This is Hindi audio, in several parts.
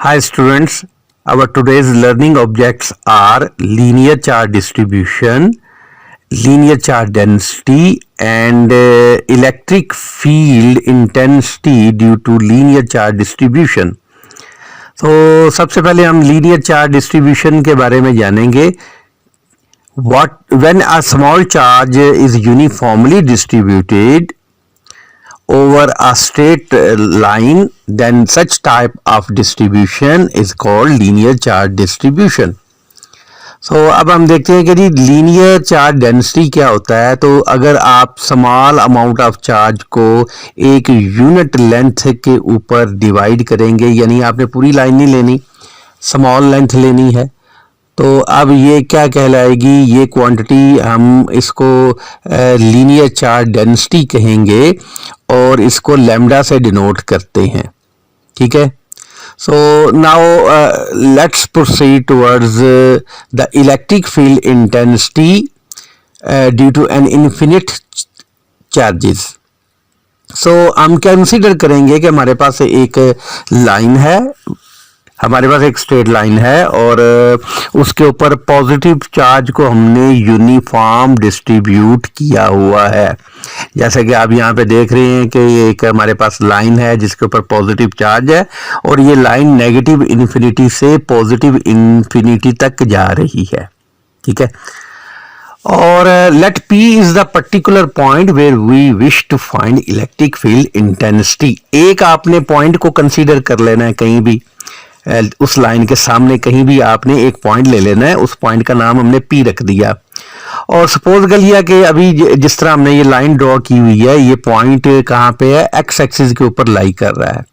Hi students, our today's learning objects are linear charge distribution, linear charge density and electric field intensity due to linear charge distribution. तो सबसे पहले हम linear charge distribution के बारे में जानेंगे. When a small charge is uniformly distributed over a straight line, then such type of distribution is called linear charge distribution. So अब हम देखते हैं कि जी लीनियर चार्ज डेंसिटी क्या होता है. तो अगर आप स्मॉल अमाउंट ऑफ चार्ज को एक यूनिट लेंथ के ऊपर डिवाइड करेंगे, यानी आपने पूरी लाइन नहीं लेनी, स्मॉल लेंथ लेनी है, तो अब ये क्या कहलाएगी, ये क्वांटिटी हम इसको लीनियर चार्ज डेंसिटी कहेंगे और इसको लैम्डा से डिनोट करते हैं. ठीक है. So now let's proceed towards the electric field intensity due to an infinite charges. So हम कंसीडर करेंगे कि हमारे पास एक लाइन है, हमारे पास एक स्ट्रेट लाइन है और उसके ऊपर पॉजिटिव चार्ज को हमने यूनिफॉर्म डिस्ट्रीब्यूट किया हुआ है. जैसे कि आप यहाँ पे देख रहे हैं कि एक हमारे पास लाइन है जिसके ऊपर पॉजिटिव चार्ज है और ये लाइन नेगेटिव इन्फिनिटी से पॉजिटिव इन्फिनिटी तक जा रही है. ठीक है. और let P is the particular point where we wish to find electric field intensity. एक आपने पॉइंट को कंसीडर कर लेना है, कहीं भी उस लाइन के सामने कहीं भी आपने एक पॉइंट ले लेना है, उस पॉइंट का नाम हमने P रख दिया. और सपोज कर लिया कि अभी जिस तरह हमने ये लाइन ड्रॉ की हुई है, ये पॉइंट कहाँ पे है, एक्स एक्सिस के ऊपर लाई कर रहा है.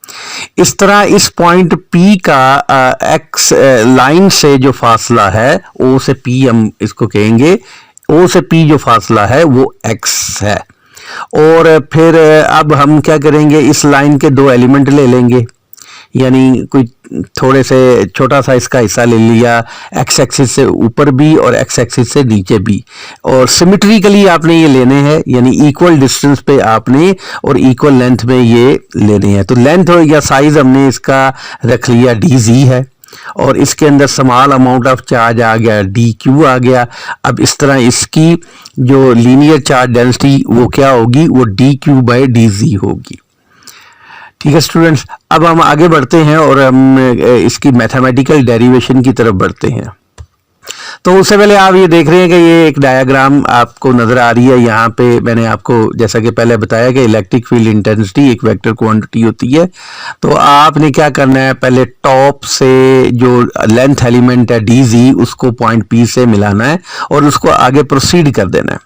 इस तरह इस पॉइंट P का एक्स लाइन से जो फासला है, O से P हम इसको कहेंगे, O से P जो फासला है वो x है. और फिर अब हम क्या करेंगे, इस लाइन के दो एलिमेंट ले लेंगे, यानी कोई थोड़े से छोटा सा इसका हिस्सा ले लिया, एक्स एक्सिस से ऊपर भी और एक्स एक्सिस से नीचे भी, और सिमेट्रिकली आपने ये लेने हैं, यानी इक्वल डिस्टेंस पे आपने और इक्वल लेंथ में ये लेने हैं. तो लेंथ या साइज हमने इसका रख लिया dz है और इसके अंदर स्मॉल अमाउंट ऑफ चार्ज आ गया, dq आ गया. अब इस तरह इसकी जो लीनियर चार्ज डेंसिटी वो क्या होगी, वो dq/dz होगी. ठीक है स्टूडेंट्स, अब हम आगे बढ़ते हैं और हम इसकी मैथमेटिकल डेरिवेशन की तरफ बढ़ते हैं. तो उससे पहले आप ये देख रहे हैं कि ये एक डायग्राम आपको नजर आ रही है. यहाँ पे मैंने आपको जैसा कि पहले बताया कि इलेक्ट्रिक फील्ड इंटेंसिटी एक वेक्टर क्वांटिटी होती है. तो आपने क्या करना है, पहले टॉप से जो लेंथ एलिमेंट है dz उसको पॉइंट P से मिलाना है और उसको आगे प्रोसीड कर देना है.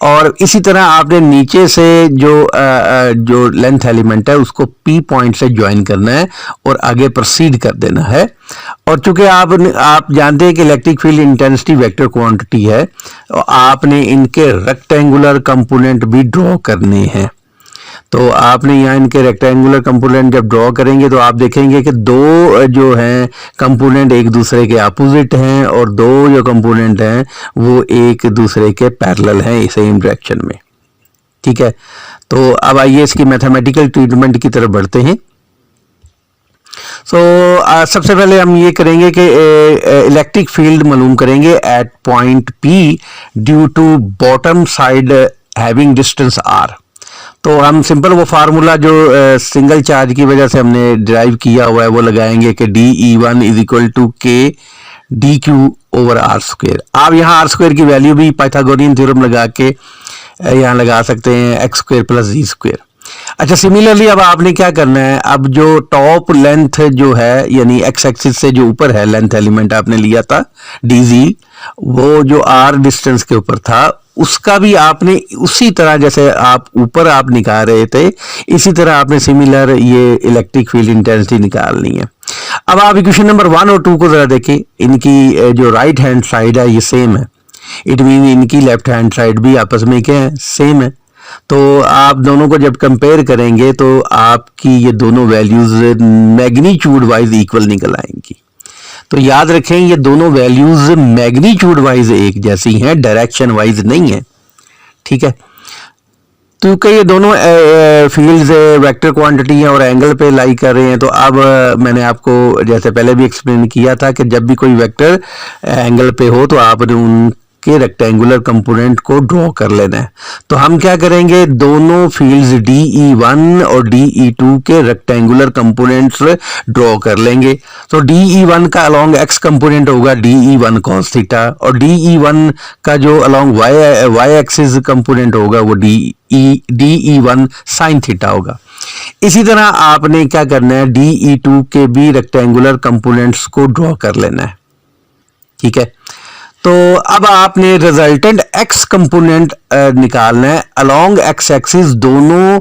और इसी तरह आपने नीचे से जो लेंथ एलिमेंट है उसको P पॉइंट से ज्वाइन करना है और आगे प्रोसीड कर देना है. और चूंकि आप जानते हैं कि electric field intensity vector quantity है, तो आपने इनके रेक्टेंगुलर कंपोनेंट भी ड्रॉ करने हैं. तो आपने यहाँ इनके रेक्टेंगुलर कंपोनेंट जब ड्रॉ करेंगे तो आप देखेंगे कि दो जो हैं कंपोनेंट एक दूसरे के अपोजिट हैं और दो जो कंपोनेंट हैं वो एक दूसरे के पैरेलल हैं सेम डायरेक्शन में. ठीक है. तो अब आइए इसकी मैथमेटिकल ट्रीटमेंट की तरफ बढ़ते हैं. सबसे पहले हम ये करेंगे कि इलेक्ट्रिक फील्ड मालूम करेंगे at point P due to bottom side having distance r. तो हम सिंपल वो फार्मूला जो सिंगल चार्ज की वजह से हमने डिराइव किया हुआ है वो लगाएंगे कि dE1 is equal to k dq/r². आप यहाँ r² की वैल्यू भी पाइथागोरियन थ्योरम लगा के यहाँ लगा सकते हैं, x² + z². अच्छा, सिमिलरली अब आपने क्या करना है, अब जो टॉप लेंथ जो है यानी एक्स एक्सिस से जो ऊपर है लेंथ एलिमेंट आपने लिया था dz, वो जो r डिस्टेंस के ऊपर था उसका भी आपने उसी तरह जैसे आप ऊपर आप निकाल रहे थे इसी तरह आपने सिमिलर ये इलेक्ट्रिक फील्ड इंटेंसिटी निकालनी है. अब आप इक्वेशन नंबर 1 और 2 को जरा देखें. इनकी जो राइट हैंड साइड है ये सेम है, इट मीन इनकी लेफ्ट हैंड साइड भी आपस में क्या है, सेम है. तो आप दोनों को जब कंपेयर करेंगे तो आपकी ये दोनों वैल्यूज मैग्नीट्यूड वाइज इक्वल निकल आएंगी. तो याद रखें ये दोनों वैल्यूज मैग्नीट्यूड वाइज एक जैसी हैं, डायरेक्शन वाइज नहीं है. ठीक है. क्योंकि ये दोनों फील्ड्स वेक्टर क्वांटिटी हैं और एंगल पे लाई कर रहे हैं, तो अब मैंने आपको जैसे पहले भी एक्सप्लेन किया था कि जब भी कोई वेक्टर एंगल पे हो तो आपने उनके रेक्टेंगुलर कंपोनेंट को ड्रॉ कर लेना है। तो हम क्या करेंगे, दोनों फील्ड्स DE1 और DE2 के रेक्टेंगुलर कंपोनेंट्स ड्रॉ कर लेंगे। तो DE1 का अलोंग x कंपोनेंट होगा DE1 cos थीटा, और DE1 का जो अलोंग y एक्सिस कंपोनेंट होगा वो DE1 sin थीटा होगा। इसी तरह आपने क्या करना है, DE2 के भी रेक्टेंगुलर कंपोनेंट्स को ड्रॉ कर लेना है। ठीक है, तो अब आपने रिजल्टेंट x कंपोनेंट निकालना है अलोंग x एक्सिस। दोनों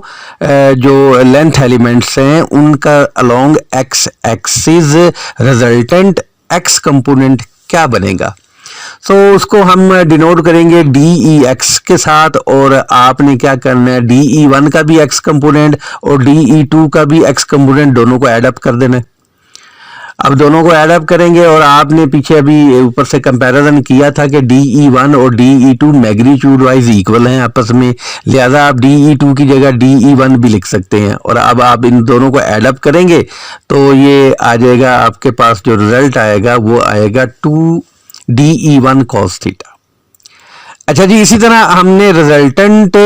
जो लेंथ एलिमेंट्स हैं उनका along x axis resultant x component क्या बनेगा। तो उसको हम डिनोट करेंगे DEX के साथ, और आपने क्या करना है, DE1 का भी x कंपोनेंट और DE2 का भी x कंपोनेंट दोनों को ऐड अप कर देना है। अब दोनों को ऐड अप करेंगे, और आपने पीछे अभी ऊपर से कंपैरिजन किया था कि DE1 और DE2 मैग्नीट्यूड वाइज इक्वल हैं आपस में, लिहाजा आप DE2 की जगह DE1 भी लिख सकते हैं। और अब आप इन दोनों को ऐड अप करेंगे तो ये आ जाएगा, आपके पास जो रिजल्ट आएगा वो आएगा 2DE1 cos थीटा। अच्छा जी, इसी तरह हमने रिजल्टेंट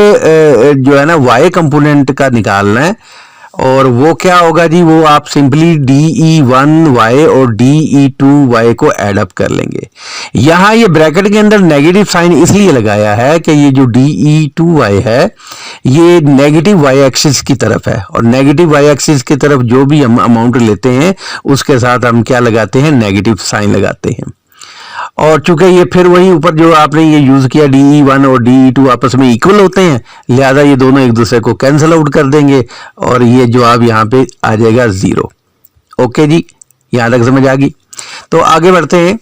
जो है ना y कंपोनेंट का निकालना है, और वो क्या होगा जी, वो आप सिंपली DE1y और DE2y को ऐड अप कर लेंगे। यहाँ ये ब्रैकेट के अंदर नेगेटिव साइन इसलिए लगाया है कि ये जो DE2y है ये नेगेटिव y एक्सिस की तरफ है, और नेगेटिव y एक्सिस की तरफ जो भी हम अमाउंट लेते हैं उसके साथ हम क्या लगाते हैं, नेगेटिव साइन लगाते हैं। और चूंकि ये फिर वही ऊपर जो आपने ये यूज किया DE1 और DE2 आपस में इक्वल होते हैं, लिहाजा ये दोनों एक दूसरे को कैंसिल आउट कर देंगे और ये जवाब यहाँ पे आ जाएगा 0। ओके जी, यहाँ तक समझ आ गई। तो आगे बढ़ते हैं।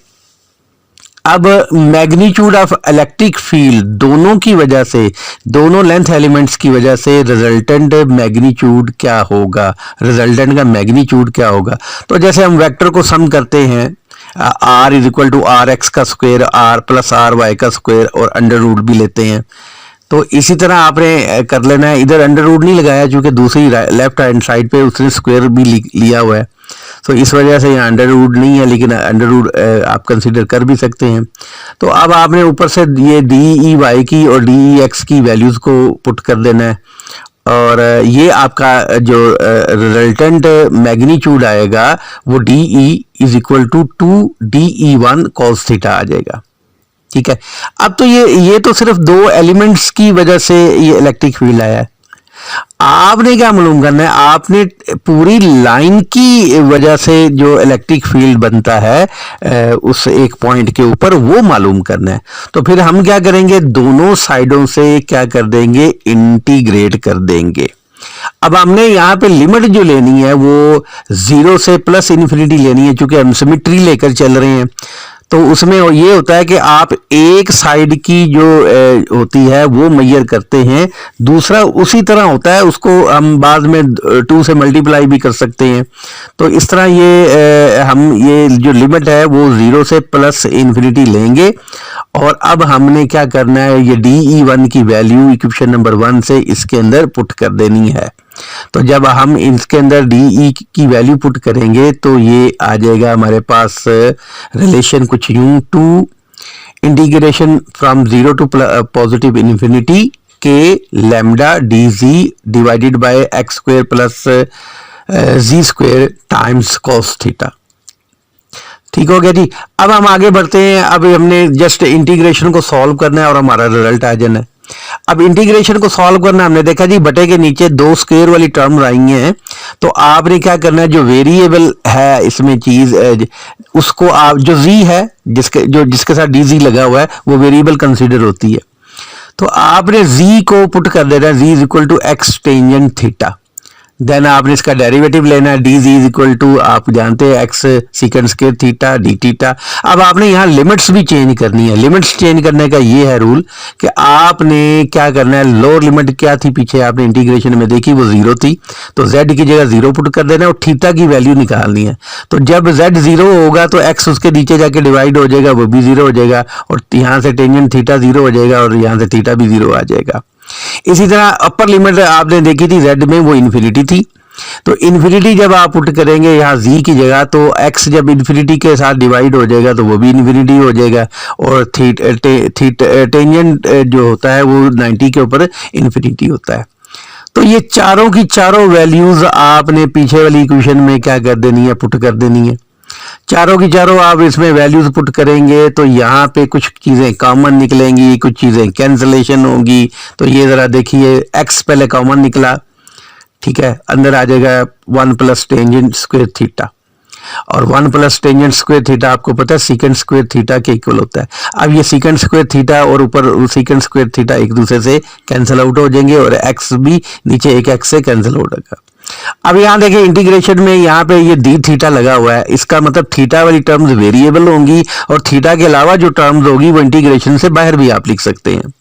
अब मैग्नीट्यूड ऑफ इलेक्ट्रिक फील्ड दोनों की वजह से, दोनों लेंथ एलिमेंट्स की वजह से रिजल्टेंट मैग्नीट्यूड क्या होगा, रिजल्टेंट का मैग्नीट्यूड क्या होगा। तो जैसे हम वेक्टर को सम करते हैं, r is equal to r x का square r plus r y का स्क्वायर और अंडर रूट भी लेते हैं, तो इसी तरह आपने कर लेना है। इधर अंडर रूट नहीं लगाया क्योंकि दूसरी लेफ्ट हैंड साइड पे उसने स्क्वायर भी लिया हुआ है, तो इस वजह से यहाँ अंडर रूट नहीं है, लेकिन अंडर रूट आप कंसीडर कर भी सकते हैं। तो अब आपने ऊपर से ये DEY की और DEX की वैल्यूज को पुट कर देना है, और ये आपका जो रिजल्टेंट मैग्नीट्यूड आएगा वो DE is equal to 2DE1 cos theta आ जाएगा। ठीक है, अब तो ये तो सिर्फ दो एलिमेंट्स की वजह से ये इलेक्ट्रिक फील्ड आया है। आपने क्या मालूम करना है, आपने पूरी लाइन की वजह से जो इलेक्ट्रिक फील्ड बनता है उस एक पॉइंट के ऊपर, वो मालूम करना है। तो फिर हम क्या करेंगे, दोनों साइडों से क्या कर देंगे, इंटीग्रेट कर देंगे। अब हमने यहाँ पे लिमिट जो लेनी है वो 0 से प्लस इन्फिनिटी लेनी है, क्योंकि हम सिमेट्री लेकर चल रहे हैं। तो उसमें ये होता है कि आप एक साइड की जो होती है वो मेजर करते हैं, दूसरा उसी तरह होता है, उसको हम बाद में 2 से मल्टीप्लाई भी कर सकते हैं। तो इस तरह ये जो लिमिट है वो 0 से प्लस इन्फिनिटी लेंगे, और अब हमने क्या करना है, ये DE1 की वैल्यू इक्वेशन नंबर 1 से इसके अंदर पुट कर देनी है। तो जब हम इसके अंदर DE की वैल्यू पुट करेंगे तो ये आ जाएगा हमारे पास रिलेशन कुछ यूं, 2 integration from 0 to positive infinity के lambda DZ divided by x square plus z square times cos theta. ठीक हो गया जी। अब हम आगे बढ़ते हैं। अब हमने जस्ट इंटीग्रेशन को सॉल्व करना है और हमारा रिजल्ट आ जाना है। अब इंटीग्रेशन को सॉल्व करना, हमने देखा जी बटे के नीचे 2 स्क्वायर वाली टर्म आई है, तो आपने क्या करना है, जो वेरिएबल है इसमें चीज उसको आप, जो z है जिसके साथ DZ लगा हुआ है वो वेरिएबल कंसीडर होती है, तो आपने z को पुट कर देना है, z is equal to x tangent theta. Then आपने इसका डेरिवेटिव लेना है, DZ इज इक्वल टू आप जानते हैं x secant square theta d theta. अब आपने यहाँ लिमिट्स भी चेंज करनी है। लिमिट्स चेंज करने का ये है रूल कि आपने क्या करना है, लोअर लिमिट क्या थी पीछे आपने इंटीग्रेशन में देखी, वो 0 थी, तो z की जगह 0 पुट कर देना है और थीटा की वैल्यू निकालनी है। तो जब z 0 होगा तो x उसके नीचे जाके डिवाइड हो जाएगा, वो भी 0 हो जाएगा, और यहाँ से टेंजेंट थीटा 0 हो जाएगा और यहाँ से थीटा भी 0 आ जाएगा। इसी तरह अपर लिमिट आपने देखी थी z में, वो इन्फिनिटी थी। तो इन्फिनिटी जब आप पुट करेंगे यहाँ z की जगह, तो x जब इन्फिनिटी के साथ डिवाइड हो जाएगा तो वो भी इन्फिनिटी हो जाएगा, और टेंजेंट जो होता है वो 90 के ऊपर इन्फिनिटी होता है। तो ये चारों की चारों वैल्यूज आपने पीछे वाली इक्वेशन में क्या कर देनी है, पुट कर देनी है। चारों की चारों आप इसमें वैल्यूज पुट करेंगे तो यहाँ पे कुछ चीज़ें कॉमन निकलेंगी, कुछ चीज़ें कैंसलेशन होंगी। तो ये ज़रा देखिए, x पहले कॉमन निकला, ठीक है, अंदर आ जाएगा 1 प्लस टेंजेंट स्क्वायर थीटा, और 1 प्लस टेंजेंट स्क्वायर थीटा आपको पता है सीकेंड स्क्वायर थीटा के इक्वल होता है। अब ये सीकेंड स्क्वायर थीटा और ऊपर सीकेंड स्क्वायर थीटा एक दूसरे से कैंसिल आउट हो जाएंगे, और x भी नीचे एक x से कैंसिल आउट होगा। अब यहाँ देखिए इंटीग्रेशन में यहाँ पे ये डी थीटा लगा हुआ है, इसका मतलब थीटा वाली टर्म्स वेरिएबल होंगी, और थीटा के अलावा जो टर्म्स होगी वो इंटीग्रेशन से बाहर भी आप लिख सकते हैं।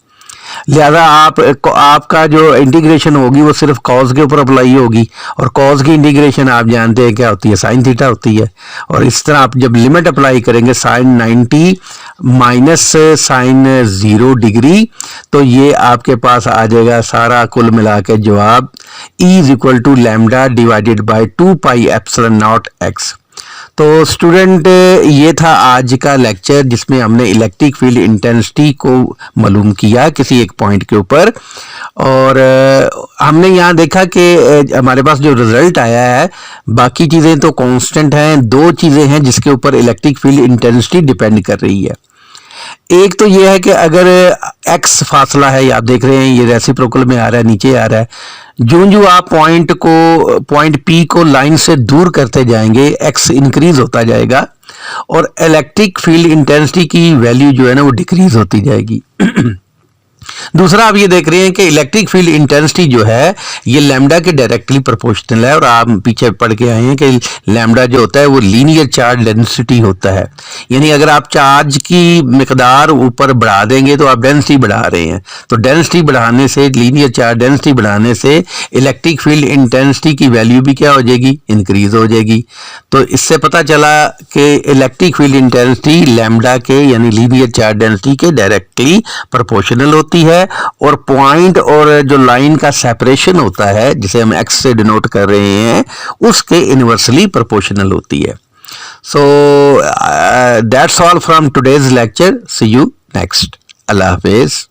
लिहाजा आपका जो इंटीग्रेशन होगी वो सिर्फ कॉज के ऊपर अप्लाई होगी, और कॉज की इंटीग्रेशन आप जानते हैं क्या होती है, साइन थीटा होती है। और इस तरह आप जब लिमिट अप्लाई करेंगे साइन 90 माइनस साइन 0 डिग्री, तो ये आपके पास आ जाएगा सारा कुल मिला के जवाब E is equal to lambda divided by 2 pi epsilon naught x। तो स्टूडेंट, ये था आज का लेक्चर जिसमें हमने इलेक्ट्रिक फील्ड इंटेंसिटी को मालूम किया किसी एक पॉइंट के ऊपर, और हमने यहाँ देखा कि हमारे पास जो रिजल्ट आया है, बाकी चीज़ें तो कांस्टेंट हैं, दो चीज़ें हैं जिसके ऊपर इलेक्ट्रिक फील्ड इंटेंसिटी डिपेंड कर रही है। एक तो ये है कि अगर x फासला है, आप देख रहे हैं ये रेसिप्रोकल में आ रहा है, नीचे आ रहा है, जो आप पॉइंट P को लाइन से दूर करते जाएंगे x इंक्रीज होता जाएगा, और इलेक्ट्रिक फील्ड इंटेंसिटी की वैल्यू जो है ना वो डिक्रीज होती जाएगी। दूसरा आप ये देख रहे हैं कि इलेक्ट्रिक फील्ड इंटेंसिटी जो है ये लैम्डा के डायरेक्टली प्रोपोर्शनल है, और आप पीछे पढ़ के आए हैं कि लैम्डा जो होता है वो लीनियर चार्ज डेंसिटी होता है। यानी अगर आप चार्ज की मिकदार ऊपर बढ़ा देंगे तो आप डेंसिटी बढ़ा रहे हैं, तो डेंसिटी बढ़ाने से, लीनियर चार्ज डेंसिटी बढ़ाने से इलेक्ट्रिक फील्ड इंटेंसिटी की वैल्यू भी क्या हो जाएगी, इंक्रीज हो जाएगी। तो इससे पता चला कि इलेक्ट्रिक फील्ड इंटेंसिटी लैम्डा के यानी लीनियर चार्ज डेंसिटी के डायरेक्टली प्रोपोर्शनल होती है, और पॉइंट और जो लाइन का सेपरेशन होता है जिसे हम x से डिनोट कर रहे हैं उसके इनवर्सली प्रोपोर्शनल होती है। So that's all from today's lecture, see you next. अल्लाह हाफिज।